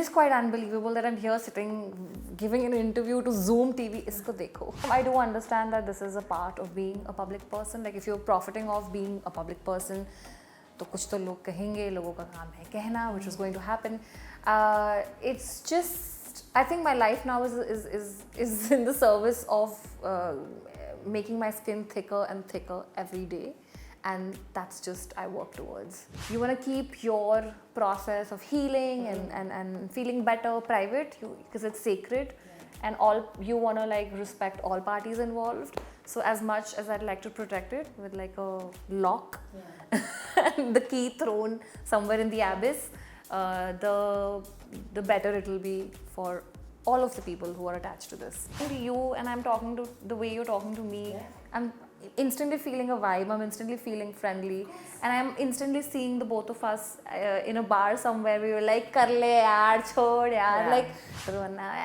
is quite unbelievable that I'm here sitting giving an interview to Zoom TV. Isko dekho. I do understand that this is a part of being a public person. Like if you're profiting off being a public person, तो कुछ तो लोग कहेंगे, लोगों का काम है कहना, which is going to happen. It's just, I think my life now is in the service of making my skin thicker and thicker every day. And that's just I work towards. You want to keep your process of healing and feeling better private because it's sacred, and all you want to like respect all parties involved. So as much as I'd like to protect it with like a lock and the key thrown somewhere in the abyss, the better it will be for all of the people who are attached to this. You and I'm talking to the way you're talking to me, I'm instantly feeling a vibe, I'm instantly feeling friendly, and I'm instantly seeing the both of us in a bar somewhere. We were like, "Kar le yaar, chhod yaar," like,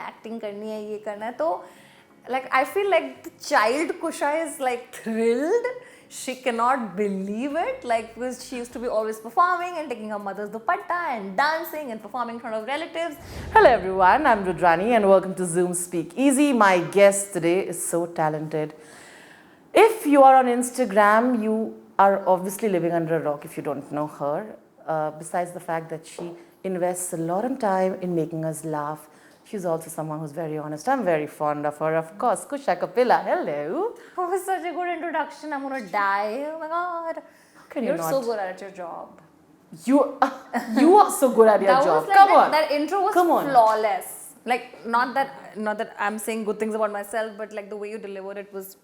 acting karni hai, ye karna hai. So, like, I feel like the child Kusha is like thrilled. She cannot believe it, like, because she used to be always performing and taking her mother's dupatta and dancing and performing in front of relatives. Hello everyone, I'm Rudrani and welcome to Zoom Speak Easy. My guest today is so talented. If you are on Instagram, you are obviously living under a rock if you don't know her. Besides the fact that she invests a lot of time in making us laugh, she's also someone who's very honest. I'm very fond of her, of course. Kusha Kapila, hello. That was such a good introduction. I'm gonna die. Oh my god. How can You're you not? so good at your job. You are so good at your That job. was like Come on. That intro was flawless. Like not that I'm saying good things about myself, but like the way you delivered it was.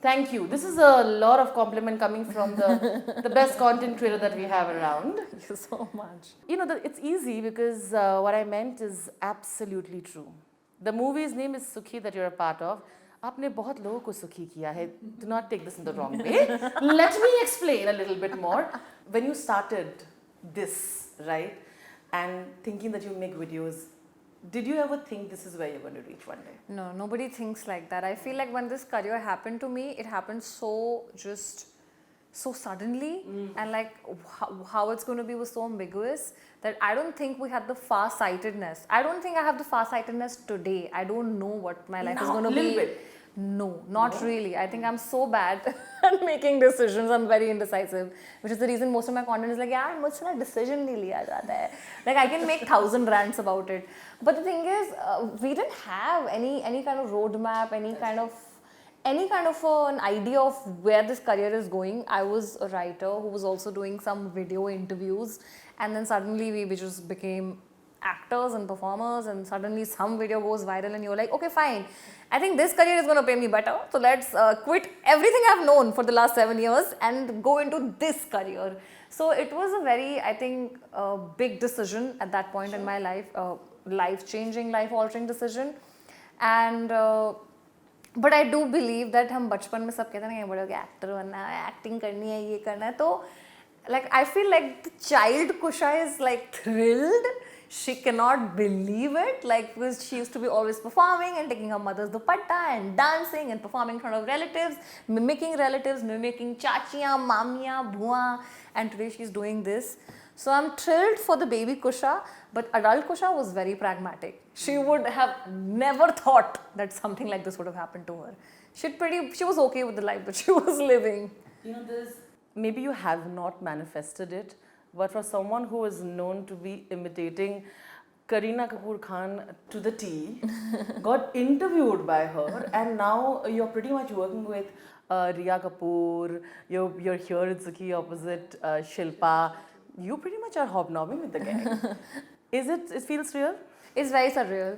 Thank you. This is a lot of compliment coming from the best content creator that we have around. Thank you so much. You know, it's easy because what I meant is absolutely true. The movie's name is Sukhi that you're a part of. आपने बहुत लोगों को सुखी किया है. Do not take this in the wrong way. Let me explain a little bit more. When you started this, right, and thinking that you make videos, did you ever think this is where you're going to reach one day? No, nobody thinks like that. I feel like when this career happened to me, it happened so suddenly, and like how it's going to be was so ambiguous that I don't think we had the far-sightedness. I don't think I have the far-sightedness today. I don't know what my life is going to be. Little bit. No, not really. I think I'm so bad at making decisions. I'm very indecisive, which is the reason most of my content is like, yaar, mujhse na decision nahi liya jata hai. Like I can make 1,000 rants about it. But the thing is, we didn't have any kind of roadmap, any kind of an idea of where this career is going. I was a writer who was also doing some video interviews, and then suddenly we just became actors and performers, and suddenly some video goes viral and you're like, okay, fine, I think this career is going to pay me better, so let's quit everything I've known for the last 7 years and go into this career. So it was a very, I think, big decision at that point in my life, life-changing, life-altering decision. And but I do believe that हम बचपन में सब कहते हैं ना बड़े हो गए एक्टर बनना है, एक्टिंग करनी है, ये करना है, तो like I feel like the child Kusha is like thrilled. She cannot believe it, like because she used to be always performing and taking her mother's dupatta and dancing and performing in front of relatives, mimicking chachiya, mamiya, bhua, and today she's doing this. So I'm thrilled for the baby Kusha, but adult Kusha was very pragmatic. She would have never thought that something like this would have happened to her. She was okay with the life that she was living. You know, maybe you have not manifested it, but for someone who is known to be imitating Kareena Kapoor Khan to the T, got interviewed by her, and now you're pretty much working with Rhea Kapoor, you're here at Sukhi opposite Shilpa. You pretty much are hobnobbing with the gang. It feels real? It's very surreal,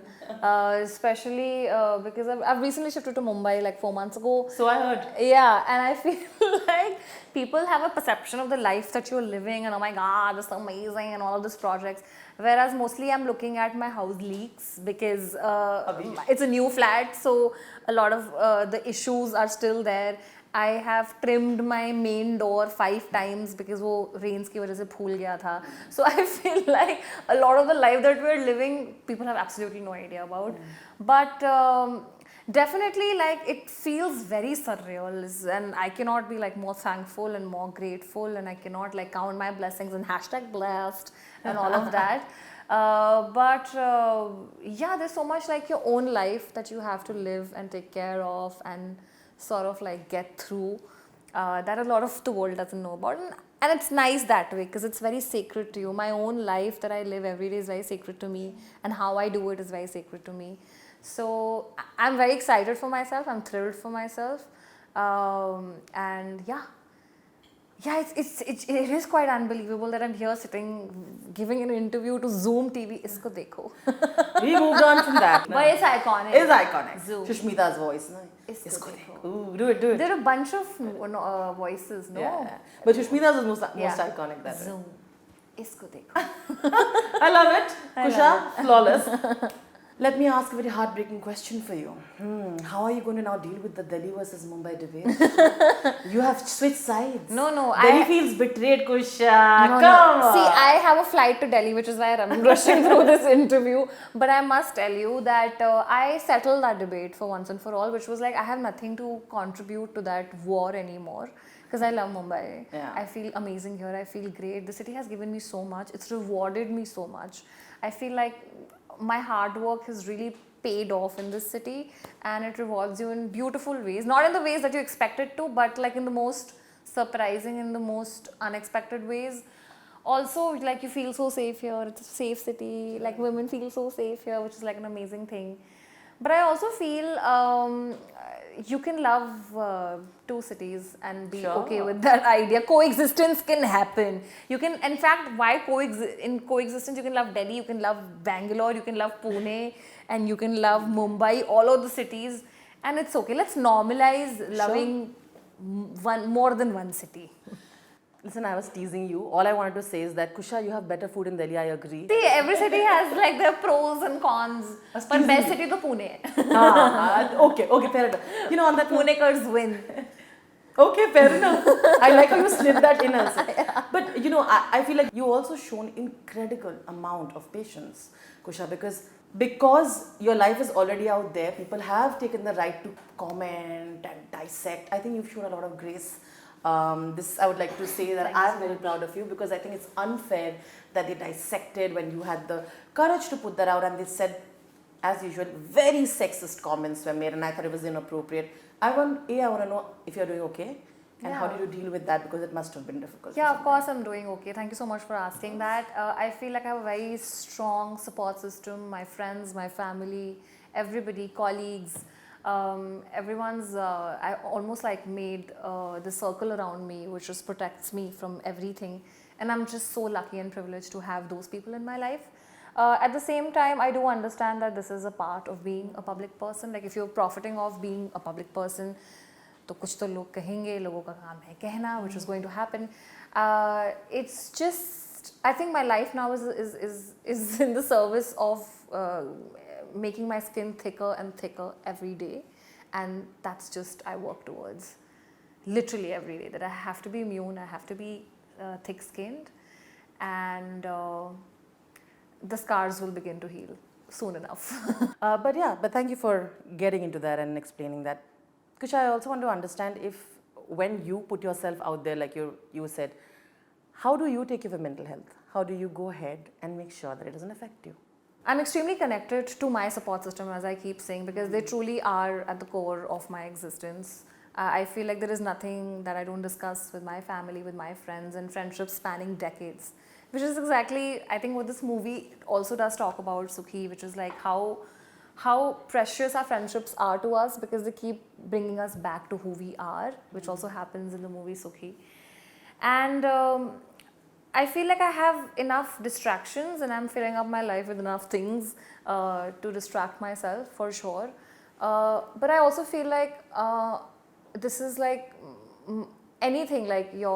especially because I've recently shifted to Mumbai like 4 months ago. So I heard. Yeah, and I feel like people have a perception of the life that you're living and oh my god, this is amazing and all of these projects. Whereas mostly I'm looking at my house leaks because it's a new flat, so a lot of the issues are still there. I have trimmed my main door 5 times because वो rains की वजह से फूल गया था. So I feel like a lot of the life that we're living, people have absolutely no idea about. But definitely, like, it feels very surreal, and I cannot be like more thankful and more grateful, and I cannot like count my blessings and hashtag blessed and all of that. But yeah, there's so much like your own life that you have to live and take care of and sort of like get through, that a lot of the world doesn't know about. And it's nice that way because it's very sacred to you. My own life that I live every day is very sacred to me, and how I do it is very sacred to me. So I'm very excited for myself. I'm thrilled for myself. And yeah, it is quite unbelievable that I'm here sitting giving an interview to Zoom TV. Isko dekho. We moved on from that. But it's iconic. It's iconic. Zoom. Sushmita's voice. No? Isko dekho. Ooh, do it, do it. There are a bunch of voices, no? Yeah. But Sushmita's is most Yeah. iconic that way. Zoom. Isko dekho. I love it. I Kusha, love flawless. Let me ask a very heartbreaking question for you. How are you going to now deal with the Delhi versus Mumbai debate? You have switched sides. No, Delhi feels betrayed, Kusha. No, Come no. on. See, I have a flight to Delhi, which is why I'm rushing through this interview. But I must tell you that I settled that debate for once and for all, which was like I have nothing to contribute to that war anymore. Because I love Mumbai. Yeah. I feel amazing here. I feel great. The city has given me so much. It's rewarded me so much. I feel like my hard work has really paid off in this city, and it rewards you in beautiful ways. Not in the ways that you expect it to, but like in the most surprising, in the most unexpected ways. Also, like you feel so safe here. It's a safe city. Like women feel so safe here, which is like an amazing thing. But I also feel you can love two cities and be okay with that idea. Coexistence can happen. You can, in fact, why in coexistence, you can love Delhi, you can love Bangalore, you can love Pune, and you can love Mumbai, all of the cities. And it's okay. Let's normalize loving more than one city. Listen, I was teasing you. All I wanted to say is that, Kusha, you have better food in Delhi, I agree. See, every city has like their pros and cons. But best city to Pune. Okay, fair enough. You know, on that Punekars win. Okay, fair enough. I like how you slid that in also. But you know, I feel like you also shown incredible amount of patience, Kusha, because your life is already out there. People have taken the right to comment and dissect. I think you've shown a lot of grace. This I would like to say that I'm very proud of you, because I think it's unfair that they dissected when you had the courage to put that out, and they said, as usual, very sexist comments were made, and I thought it was inappropriate. I want to know if you're doing okay, and how did you deal with that, because it must have been difficult. Yeah, of course I'm doing okay. Thank you so much for asking that. I feel like I have a very strong support system. My friends, my family, everybody, colleagues, everyone's, I almost like made the circle around me, which just protects me from everything. And I'm just so lucky and privileged to have those people in my life. At the same time, I do understand that this is a part of being a public person. Like if you're profiting off being a public person, तो कुछ तो लोग कहेंगे, लोगों का काम है कहना, which is going to happen. It's just, I think my life now is in the service of making my skin thicker and thicker every day, and that's just I work towards literally every day, that I have to be immune, I have to be thick-skinned, and the scars will begin to heal soon enough. But thank you for getting into that and explaining that. Kusha, I also want to understand if when you put yourself out there, like you said, how do you take care of your mental health? How do you go ahead and make sure that it doesn't affect you? I'm extremely connected to my support system, as I keep saying, because they truly are at the core of my existence. I feel like there is nothing that I don't discuss with my family, with my friends, and friendships spanning decades. Which is exactly, I think, what this movie also does talk about, Sukhi, which is like how precious our friendships are to us, because they keep bringing us back to who we are, which also happens in the movie Sukhi. And I feel like I have enough distractions, and I'm filling up my life with enough things to distract myself, for sure. But I also feel like this is like anything, like you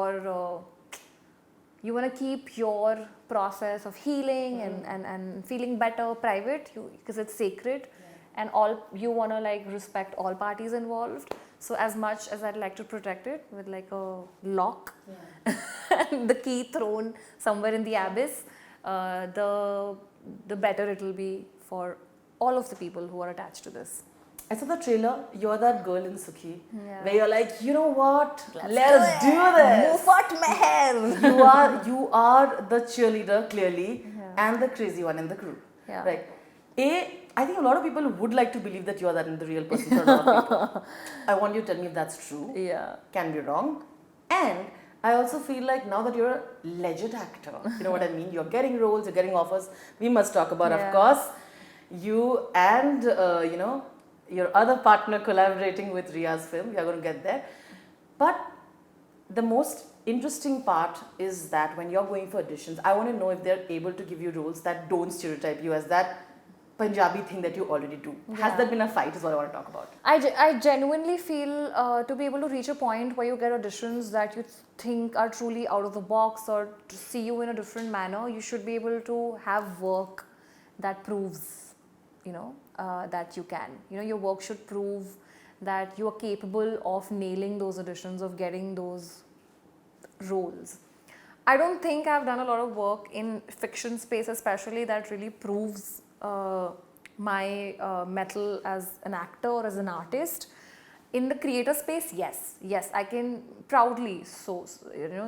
want to keep your process of healing and feeling better private, because it's sacred, and all you want to like respect all parties involved. So as much as I'd like to protect it with like a lock, and the key thrown somewhere in the abyss, the better it will be for all of the people who are attached to this. I saw the trailer. You're that girl in Sukhi, where you're like, you know what? Let's do this. Mufat Meher. You are the cheerleader, clearly. and the crazy one in the crew. Yeah. Right. I think a lot of people would like to believe that you are that in the real person for a lot of people. I want you to tell me if that's true. Yeah. Can be wrong. And I also feel like now that you're a legit actor, you know what I mean? You're getting roles, you're getting offers. We must talk about, of course, you and, your other partner collaborating with Ria's film. We are going to get there. But the most interesting part is that when you're going for auditions, I want to know if they're able to give you roles that don't stereotype you as that Punjabi thing that you already do. Has there been a fight is what I want to talk about. I genuinely feel to be able to reach a point where you get auditions that you think are truly out of the box or to see you in a different manner, you should be able to have work that proves, that you can. Your work should prove that you are capable of nailing those auditions, of getting those roles. I don't think I've done a lot of work in fiction space especially that really proves my mettle as an actor or as an artist. In the creator space, yes, I can proudly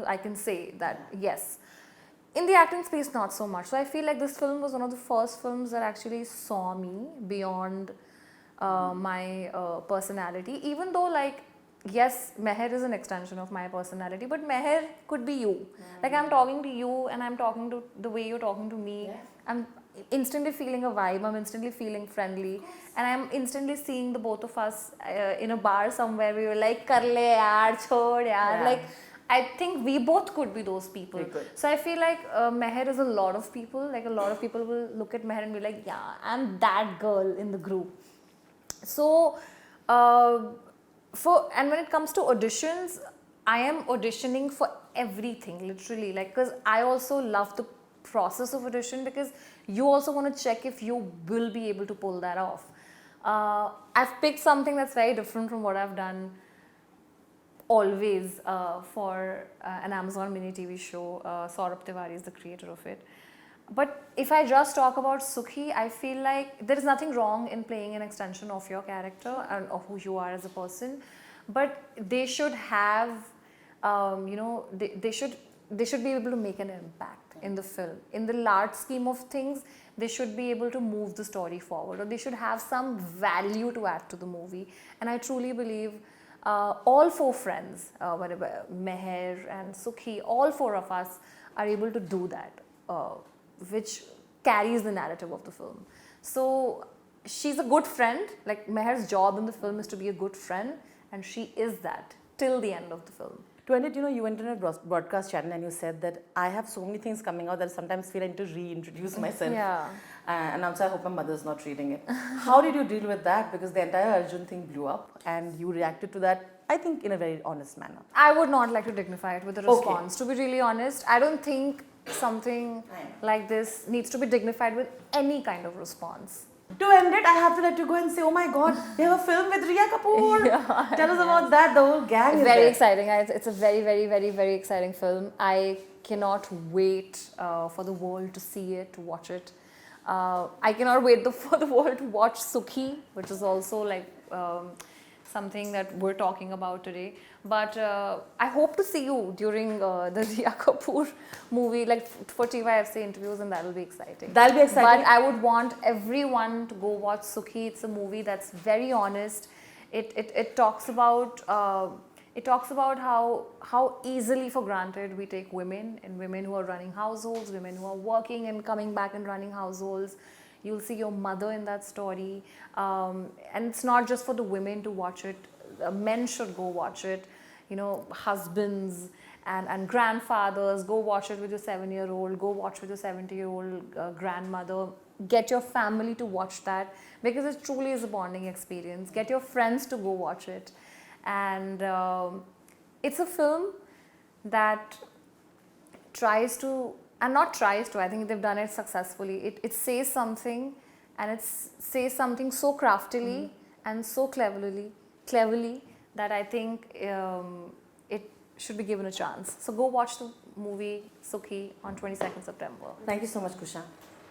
I can say that yes. In the acting space, not so much. So I feel like this film was one of the first films that actually saw me beyond my personality, even though yes, Meher is an extension of my personality, but Meher could be you. Like I'm talking to you and I'm talking to the way you're talking to me. Yeah. I'm instantly feeling a vibe, I'm instantly feeling friendly, and I'm instantly seeing the both of us in a bar somewhere. We were like, "Kar le yaar, chhod yaar." Like, I think we both could be those people. So I feel like Meher is a lot of people. Like a lot of people will look at Meher and be like, "Yeah, I'm that girl in the group." So, and when it comes to auditions, I am auditioning for everything, literally. Like, because I also love the process of audition, because you also want to check if you will be able to pull that off. I've picked something that's very different from what I've done always for an Amazon mini TV show. Saurabh Tiwari is the creator of it. But if I just talk about Sukhi, I feel like there is nothing wrong in playing an extension of your character and of who you are as a person. But they should have, they should be able to make an impact in the film. In the large scheme of things, they should be able to move the story forward, or they should have some value to add to the movie. And I truly believe all four friends, Meher and Sukhi, all four of us are able to do that, which carries the narrative of the film. So she's a good friend. Like Meher's job in the film is to be a good friend, and she is that till the end of the film. To end it, you went on a broadcast channel and you said that I have so many things coming out that I sometimes feel I need to reintroduce myself. Yeah. And also I hope my mother's not reading it. How did you deal with that? Because the entire Arjun thing blew up and you reacted to that, I think, in a very honest manner. I would not like to dignify it with a response. To be really honest, I don't think something like this needs to be dignified with any kind of response. To end it, I have to let you go and say, oh my God, they have a film with Rhea Kapoor. Tell us about that. The whole gang is very exciting. It's a very, very, very, very exciting film. I cannot wait for the world to see it, to watch it. I cannot wait for the world to watch Sukhi, which is also like something that we're talking about today. But I hope to see you during the Rhea Kapoor movie, like for TYFC interviews, and that'll be exciting. That'll be exciting. But I would want everyone to go watch Sukhi. It's a movie that's very honest. It talks about how easily for granted we take women, and women who are running households, women who are working and coming back and running households. You'll see your mother in that story, and it's not just for the women to watch it. Men should go watch it. Husbands and grandfathers, go watch it with your 7-year-old. Go watch with your 70-year-old grandmother. Get your family to watch that, because it truly is a bonding experience. Get your friends to go watch it, and it's a film that tries to. And not tries to, I think they've done it successfully. It says something, and it says something so craftily and so cleverly that I think it should be given a chance. So go watch the movie Sukhi on 22nd September. Thank you so much, Kusha.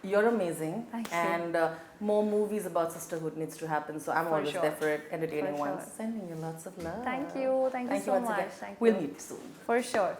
You're amazing. Thank you. And more movies about sisterhood needs to happen. So I'm always there for it, entertaining ones. Sure. Sending you lots of love. Thank you. Thank you so much. We'll meet soon. For sure.